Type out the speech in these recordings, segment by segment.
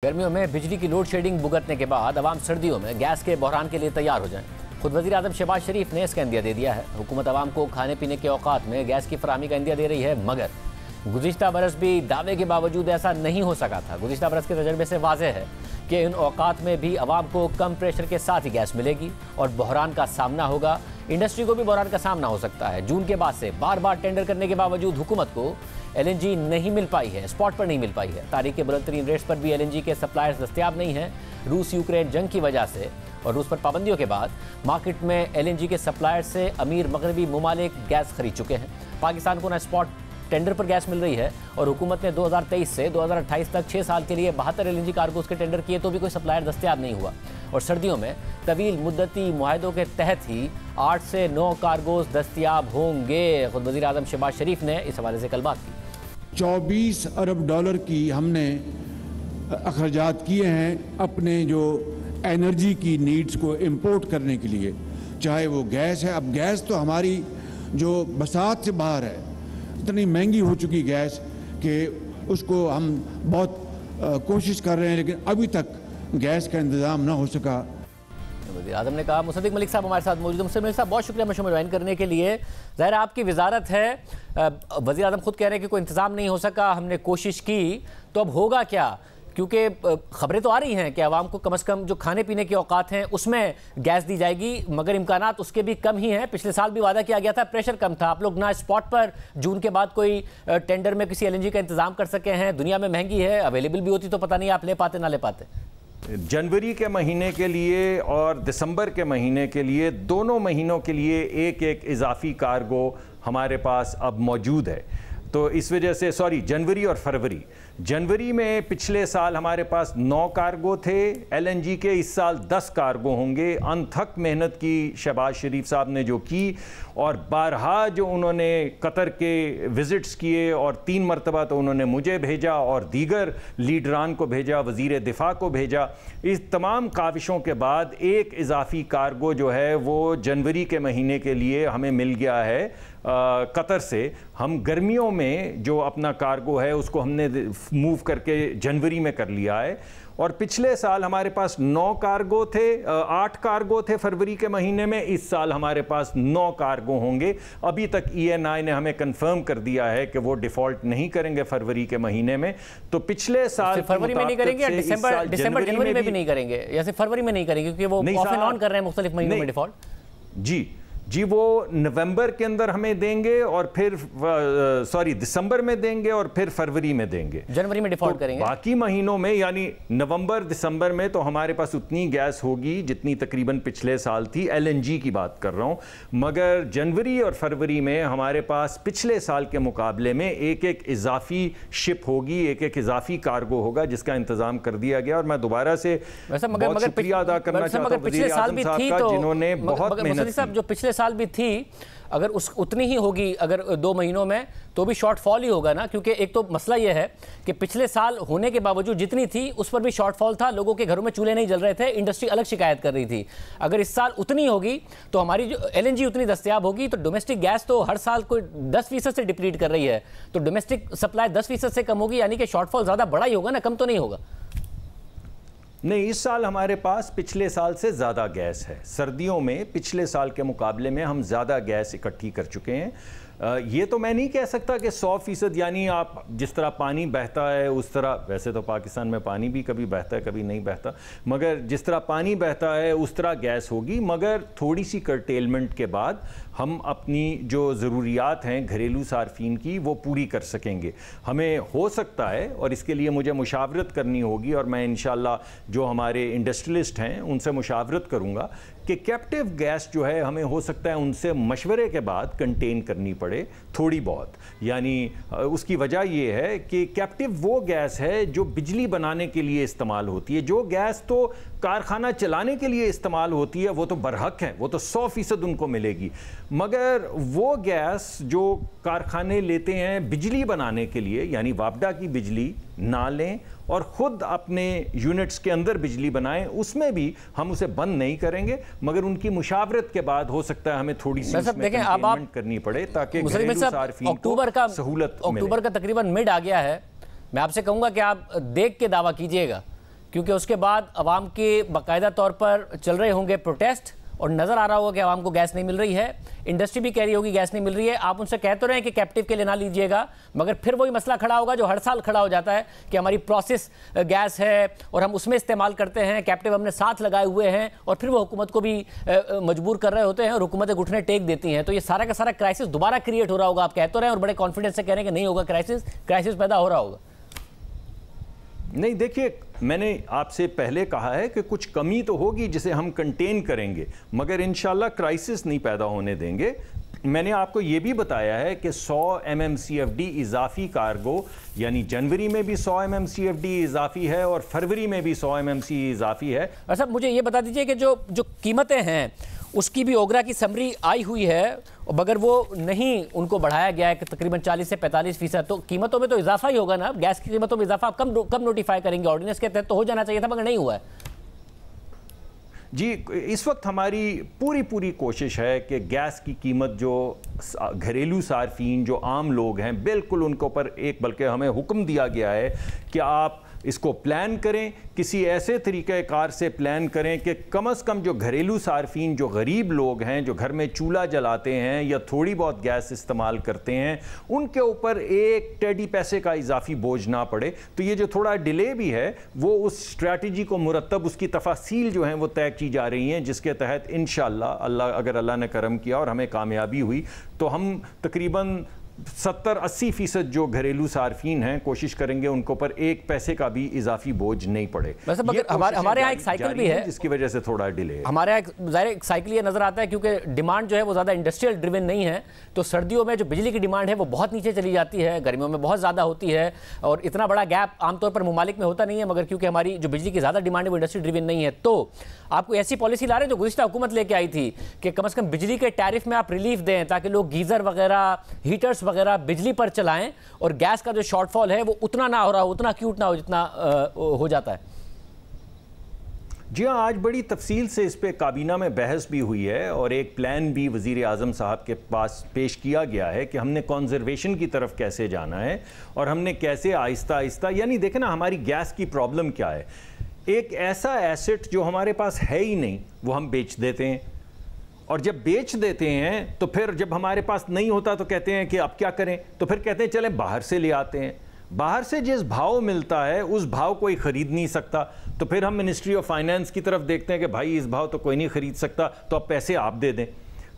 गर्मियों में बिजली की लोड शेडिंग भुगतने के बाद अवाम सर्दियों में गैस के बहरान के लिए तैयार हो जाएं। खुद वज़ीर आज़म शहबाज शरीफ ने इसका इंदिया दे दिया है। हुकूमत अवाम को खाने पीने के औकात में गैस की फराहमी का इंदिया दे रही है, मगर गुज़िश्ता बरस भी दावे के बावजूद ऐसा नहीं हो सका था। गुज़िश्ता बरस के तजर्बे से वाज़ेह है कि इन औकात में भी अवाम को कम प्रेशर के साथ ही गैस मिलेगी और बहरान का सामना होगा। इंडस्ट्री को भी बहरान का सामना हो सकता है। जून के बाद से बार बार टेंडर करने के बावजूद हुकूमत को LNG नहीं मिल पाई है, स्पॉट पर नहीं मिल पाई है। तारीख के बुलंद तरीन रेट्स पर भी LNG के सप्लायर्स दस्तयाब नहीं हैं। रूस यूक्रेन जंग की वजह से और रूस पर पाबंदियों के बाद मार्केट में LNG के सप्लायर से अमीर मगरबी ममालिक गैस खरीद चुके हैं। पाकिस्तान को ना स्पॉट टेंडर पर गैस मिल रही है और हुकूमत ने 2023 से 2028 तक 6 साल के लिए 72 LNG कार्गोज के टेंडर किए तो भी कोई सप्लायर दस्तयाब नहीं हुआ। और सर्दियों में तवील मुद्दती मुआहदों के तहत ही 8 से 9 कार्गोज दस्तयाब होंगे। खुद वज़ीर आज़म शहबाज शरीफ ने इस हवाले से कल बात की। 24 अरब डॉलर की हमने अखराजात किए हैं अपने जो एनर्जी की नीड्स को इंपोर्ट करने के लिए, चाहे वो गैस है। अब गैस तो हमारी जो बसात से बाहर है, इतनी महंगी हो चुकी गैस कि उसको हम बहुत कोशिश कर रहे हैं, लेकिन अभी तक गैस का इंतज़ाम ना हो सका। वज़ीर आज़म ने कहा। मुसद्दिक मलिक साहब हमारे साथ मौजूद हैं। मुसद्दिक मलिक साहब, बहुत शुक्रिया मशवरा ज्वाइन करने के लिए। ज़ाहिर आपकी वजारत है, वज़ीर आज़म खुद कह रहे हैं कि कोई इंतज़ाम नहीं हो सका, हमने कोशिश की, तो अब होगा क्या? क्योंकि खबरें तो आ रही हैं कि आवाम को कम से कम जो खाने पीने के औकात हैं उसमें गैस दी जाएगी, मगर इम्कानात उसके भी कम ही हैं। पिछले साल भी वादा किया गया था, प्रेशर कम था। आप लोग ना स्पॉट पर जून के बाद कोई टेंडर में किसी LNG का इंतज़ाम कर सके हैं। दुनिया में महंगी है, अवेलेबल भी होती तो पता नहीं आप ले पाते ना ले पाते। जनवरी के महीने के लिए और दिसंबर के महीने के लिए, दोनों महीनों के लिए एक एक इजाफी कार्गो हमारे पास अब मौजूद है। तो इस वजह से जनवरी और फरवरी, जनवरी में पिछले साल हमारे पास 9 कार्गो थे LNG के, इस साल 10 कार्गो होंगे। अनथक मेहनत की शहबाज शरीफ साहब ने जो की, और बारहा जो उन्होंने कतर के विज़िट्स किए, और 3 मरतबा तो उन्होंने मुझे भेजा और दीगर लीडरान को भेजा, वज़ीर दिफा को भेजा। इस तमाम काविशों के बाद एक इजाफी कार्गो जो है वो जनवरी के महीने के लिए हमें मिल गया है कतर से। हम गर्मियों में जो अपना कार्गो है उसको हमने मूव करके जनवरी में कर लिया है। और पिछले साल हमारे पास 9 कार्गो थे, 8 कार्गो थे फरवरी के महीने में। इस साल हमारे पास 9 कार्गो होंगे। अभी तक ENI ने हमें कंफर्म कर दिया है कि वो डिफ़ॉल्ट नहीं करेंगे फरवरी के महीने में। तो पिछले साल फरवरी में नहीं करेंगे या दिसंबर जनवरी में भी नहीं करेंगे, या सिर्फ फरवरी में नहीं करेंगे क्योंकि वो ऑफ एंड ऑन कर रहे हैं मुख्तलिफ महीनों में डिफ़ॉल्ट? जी, वो नवंबर के अंदर हमें देंगे और फिर दिसंबर में देंगे और फिर फरवरी में देंगे। जनवरी में डिफॉल्ट करेंगे। बाकी महीनों में यानी नवंबर दिसंबर में तो हमारे पास उतनी गैस होगी जितनी तकरीबन पिछले साल थी। LNG की बात कर रहा हूं। मगर जनवरी और फरवरी में हमारे पास पिछले साल के मुकाबले में एक एक इजाफी शिप होगी, एक एक इजाफी कार्गो होगा, जिसका इंतजाम कर दिया गया। और मैं दोबारा से बहुत शुक्रिया अदा करना चाहता हूं वज़ीर आज़म साहब का, जिन्होंने बहुत मेहनत की। जो पिछले साल भी थी, अगर उतनी ही होगी अगर 2 महीनों में, तो भी शॉर्टफॉल ही होगा ना। क्योंकि एक तो मसला यह है कि पिछले साल होने के बावजूद जितनी थी उस पर भी शॉर्टफॉल था, लोगों के घरों में चूल्हे नहीं जल रहे थे, इंडस्ट्री अलग शिकायत कर रही थी। अगर इस साल उतनी होगी तो हमारी जो LNG उतनी दस्तयाब होगी, तो डोमेस्टिक गैस तो हर साल कोई 10% से डिप्लीट कर रही है, तो डोमेस्टिक सप्लाई 10% से कम होगी, यानी कि शॉर्टफॉल ज़्यादा बड़ा ही होगा ना, कम तो नहीं होगा। नहीं, इस साल हमारे पास पिछले साल से ज़्यादा गैस है। सर्दियों में पिछले साल के मुकाबले में हम ज़्यादा गैस इकट्ठी कर चुके हैं। ये तो मैं नहीं कह सकता कि 100%, यानी आप जिस तरह पानी बहता है उस तरह, वैसे तो पाकिस्तान में पानी भी कभी बहता है कभी नहीं बहता, मगर जिस तरह पानी बहता है उस तरह गैस होगी। मगर थोड़ी सी कर्टेलमेंट के बाद हम अपनी जो ज़रूरियात हैं घरेलू सार्फिन की वो पूरी कर सकेंगे। हमें हो सकता है, और इसके लिए मुझे मुशावरत करनी होगी, और मैं इंशाल्लाह जो हमारे इंडस्ट्रियलिस्ट हैं उनसे मुशावरत करूँगा कि कैप्टिव गैस जो है हमें हो सकता है उनसे मशवरे के बाद कंटेन करनी पड़े थोड़ी बहुत। यानी उसकी वजह ये है कि कैप्टिव वो गैस है जो बिजली बनाने के लिए इस्तेमाल होती है। जो गैस तो कारखाना चलाने के लिए इस्तेमाल होती है वो तो बरहक है, वो तो 100% उनको मिलेगी। मगर वो गैस जो कारखाने लेते हैं बिजली बनाने के लिए, यानी वापडा की बिजली ना लें और ख़ुद अपने यूनिट्स के अंदर बिजली बनाएं, उसमें भी हम उसे बंद नहीं करेंगे। मगर उनकी मुशावरत के बाद हो सकता है हमें थोड़ी सी कंटेनमेंट करनी पड़े ताकि अक्टूबर का तकरीबन मिड आ गया है। मैं आपसे कहूँगा कि आप देख के दावा कीजिएगा کیونکہ اس کے بعد عوام کے باقاعدہ طور پر چل رہے ہوں گے پروٹیسٹ اور نظر آ رہا ہوگا کہ عوام کو گیس نہیں مل رہی ہے، انڈسٹری بھی کہہ رہی ہوگی گیس نہیں مل رہی ہے. آپ ان سے کہہ تو رہے ہیں کہ کیپٹیو کے لیے نہ لیجئے گا، مگر پھر وہی مسئلہ کھڑا ہوگا جو ہر سال کھڑا ہو جاتا ہے کہ ہماری پروسیس گیس ہے اور ہم اس میں استعمال کرتے ہیں، کیپٹیو ہم نے ساتھ لگائے ہوئے ہیں، اور پھر وہ حکومت کو بھی مجبور کر رہے ہوتے ہیں اور حکومتیں گھٹنے ٹیک دیتی ہیں. تو یہ سارا کا سارا کرائسس دوبارہ کریٹ ہو رہا ہوگا. آپ کہہ تو رہے ہیں اور بڑے کانفیڈنس سے کہہ رہے ہیں کہ نہیں ہوگا کرائسس پیدا ہو رہا ہوگا. نہیں دیکھیے، میں نے آپ سے پہلے کہا ہے کہ کچھ کمی تو ہوگی جسے ہم کنٹین کریں گے، مگر انشاءاللہ کرائسس نہیں پیدا ہونے دیں گے. میں نے آپ کو یہ بھی بتایا ہے کہ 100 MMCFD اضافی کارگو، یعنی جنوری میں بھی 100 MMCFD اضافی ہے اور فروری میں بھی 100 MMC اضافی ہے. صاحب مجھے یہ بتا دیجئے کہ جو قیمتیں ہیں اس کی بھی اوگرا کی سمری آئی ہوئی ہے، مگر وہ نہیں ان کو بڑھایا گیا ہے کہ تقریباً 40 سے 45%. تو قیمتوں میں تو اضافہ ہی ہوگا نا. گیس کی قیمتوں میں اضافہ آپ کب نوٹیفائی کریں گے؟ آرڈیننس کے تحت تو ہو جانا چاہیے تھا مگر نہیں ہوا ہے. جی اس وقت ہماری پوری کوشش ہے کہ گیس کی قیمت جو گھریلو صارفین جو عام لوگ ہیں بالکل ان کے اوپر بلکہ ہمیں حکم دیا گیا ہے کہ آپ اس کو پلان کریں، کسی ایسے طریقہ کار سے پلان کریں کہ کم از کم جو گھریلو صارفین جو غریب لوگ ہیں جو گھر میں چولہا جلاتے ہیں یا تھوڑی بہت گیس استعمال کرتے ہیں ان کے اوپر ایک ٹیڈی پیسے کا اضافی بوجھ نہ پڑے. تو یہ جو تھوڑا ڈیلے بھی ہے وہ اس اسٹریٹجی کو مرتب اس کی تفاصیل جو ہیں وہ طے کی جا رہی ہیں، جس کے تحت انشاءاللہ اگر اللہ نے کرم کیا اور ہمیں کامیابی ہوئی تو ہم تقریباً 70-80% جو گھریلو صارفین ہیں کوشش کریں گے ان کو پر ایک پیسے کا بھی اضافی بوجھ نہیں پڑے. ہمارے یہاں ایک سائیکل بھی ہے جس کی وجہ سے تھوڑا ڈیلے ہے. ہمارے یہاں ظاہر ایک سائیکل یہ نظر آتا ہے کیونکہ ڈیمانڈ جو ہے وہ زیادہ انڈسٹریل ڈریون نہیں ہے، تو سردیوں میں جو بجلی کی ڈیمانڈ ہے وہ بہت نیچے چلی جاتی ہے، گرمیوں میں بہت زیادہ ہوتی ہے، اور اتنا بڑا گیپ عام طور پر ممالک میں ہوتا نہیں ہے. مگر کیونکہ ہماری جو بجلی کی زیادہ ڈیمانڈ ہے وہ انڈسٹری ڈریون نہیں ہے، تو آپ کو ایسی پالیسی لا رہے ہیں جو گزشتہ حکومت لے کے آئی تھی کہ کم از کم بجلی کے ٹیرف میں آپ ریلیف دیں تاکہ لوگ گیزر وغیرہ ہیٹرز وغیرہ بجلی پر چلائیں اور گیس کا جو شارٹ فال ہے وہ اتنا نہ ہو رہا ہو، اتنا کیوٹ نہ ہو جتنا ہو جاتا ہے. جی ہاں، آج بڑی تفصیل سے اس پہ کابینہ میں بحث بھی ہوئی ہے اور ایک پلان بھی وزیر اعظم صاحب کے پاس پیش کیا گیا ہے کہ ہم نے کنزرویشن کی طرف کیسے جانا ہے اور ہم نے کیسے آہستہ آہستہ، یعنی دیکھیں نا ہماری گیس کی پرابلم کیا ہے. ایک ایسا ایسٹ جو ہمارے پاس ہے ہی نہیں وہ ہم بیچ دیتے ہیں، اور جب بیچ دیتے ہیں تو پھر جب ہمارے پاس نہیں ہوتا تو کہتے ہیں کہ اب کیا کریں، تو پھر کہتے ہیں چلیں باہر سے لے آتے ہیں. باہر سے جس بھاؤ ملتا ہے اس بھاؤ کوئی خرید نہیں سکتا، تو پھر ہم منسٹری آف فائنانس کی طرف دیکھتے ہیں کہ بھائی اس بھاؤ تو کوئی نہیں خرید سکتا تو اب پیسے آپ دے دیں.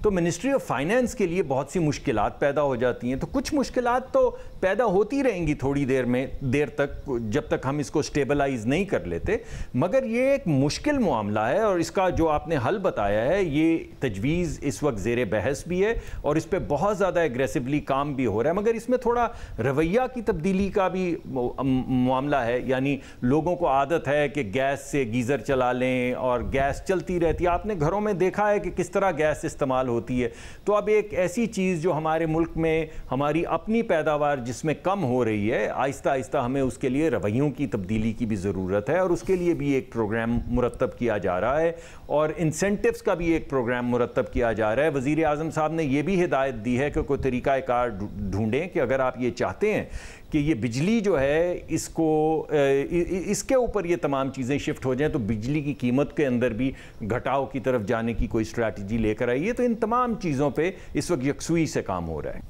تو منسٹری آف فائنانس کے لیے بہت سی مشکلات پیدا ہو جاتی ہیں. تو کچھ مشکلات تو پیدا ہوتی رہیں گی تھوڑی دیر تک جب تک ہم اس کو سٹیبلائز نہیں کر لیتے، مگر یہ ایک مشکل معاملہ ہے اور اس کا جو آپ نے حل بتایا ہے یہ تجویز اس وقت زیر بحث بھی ہے اور اس پہ بہت زیادہ ایگریسولی کام بھی ہو رہا ہے. مگر اس میں تھوڑا رویہ کی تبدیلی کا بھی معاملہ ہے، یعنی لوگوں کو عادت ہے کہ گیس سے گیزر چلا لیں اور گیس چلتی رہتی ہے. آپ نے گھروں میں دیکھا ہے کہ کس طرح گیس استعمال ہوتی ہے. تو اب ایک ایسی چیز جو ہمارے ملک میں ہماری اپنی پیداوار جس میں کم ہو رہی ہے، آہستہ آہستہ ہمیں اس کے لیے رویوں کی تبدیلی کی بھی ضرورت ہے اور اس کے لیے بھی ایک پروگرام مرتب کیا جا رہا ہے اور انسینٹیوز کا بھی ایک پروگرام مرتب کیا جا رہا ہے. وزیر اعظم صاحب نے یہ بھی ہدایت دی ہے کہ کوئی طریقہ کار ڈھونڈیں کہ اگر آپ یہ چاہتے ہیں کہ یہ بجلی جو ہے اس کے اوپر یہ تمام چیزیں شفٹ ہو جائیں تو بجلی کی قیمت کے اندر بھی گھٹاؤ کی طرف جانے کی کوئی اسٹریٹجی لے کر آئیے. تو ان تمام چیزوں پہ اس وقت یکسوئی سے کام ہو رہا ہے.